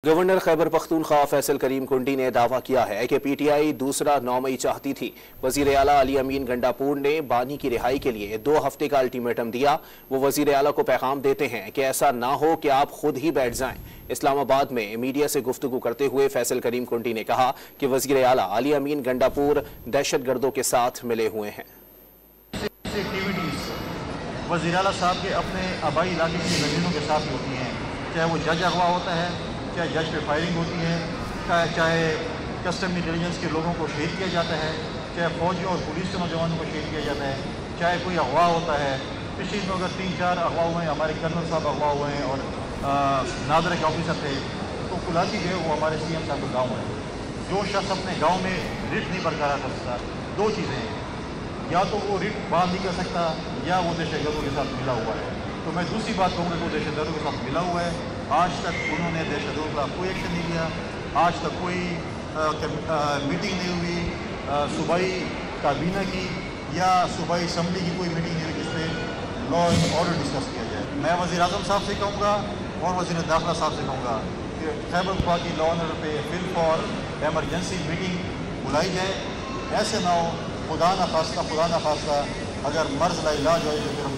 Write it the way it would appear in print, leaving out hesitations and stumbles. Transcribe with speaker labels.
Speaker 1: Governor Khyber Pakhtunkhwa Faisal کریم کنڈی نے دعویٰ کیا ہے کہ پی ٹی آئی دوسرا 9 مئی چاہتی تھی۔ وزیر اعلیٰ علی امین گنڈاپور نے بانی کی رہائی کے لیے 2 ہفتے کا الٹیمیٹم دیا۔ وہ وزیر اعلیٰ کو پیغام دیتے ہیں کہ ایسا نہ ہو کہ آپ خود ہی بیٹھ جائیں۔ اسلام آباد میں میڈیا سے گفتگو کرتے ہوئے فیصل کریم کنڈی نے کہا کہ وزیر اعلیٰ علی امین گنڈاپور دہشت گردوں کے ساتھ ملے ہوئے ہیں۔
Speaker 2: وزیر اعلیٰ صاحب کے اپنے آبائی علاقے کی زمینوں کے ساتھ ہوتی ہیں، چاہے وہ جج اغوا ہوتا ہے، چاہے جج پہ فائرنگ ہوتی ہے، چاہے کسٹم انٹیلیجنس کے لوگوں کو شہید کیا جاتا ہے، چاہے فوجیوں اور پولیس کے نوجوانوں کو شہید کیا جاتا ہے، چاہے کوئی اغوا ہوتا ہے۔ پچھلے دنوں اگر 3-4 اغوا ہوئے ہیں، ہمارے کرنل صاحب اغوا ہوئے ہیں اور نادر کے آفیسر تھے، تو کلاچی جو ہے وہ ہمارے سی ایم صاحب کا گاؤں ہے۔ جو شخص اپنے گاؤں میں رٹ نہیں برقرار کر سکتا، 2 چیزیں ہیں، یا تو وہ رٹ بحال نہیں کر سکتا یا وہ دہشت گردوں کے ساتھ ملا ہوا ہے۔ تو میں دوسری بات کہوں گا کہ وہ دہشت گردوں کے ساتھ ملا ہوا ہے۔ آج تک انہوں نے دہشت گردوں کا کوئی ایکشن نہیں لیا، آج تک کوئی میٹنگ نہیں ہوئی صوبائی کابینہ کی یا صوبائی اسمبلی کی، کوئی میٹنگ نہیں ہوئی جس پہ لا اینڈ آرڈر ڈسکس کیا جائے۔ میں وزیر اعظم صاحب سے کہوں گا اور وزیر داخلہ صاحب سے کہوں گا کہ خیبر پختونخوا کی لا اینڈ آرڈر پہ بل فار ایمرجنسی میٹنگ بلائی جائے۔ ایسے نہ ہو خدا نہ خواستہ اگر مرض لا علاج ہو تو پھر ہم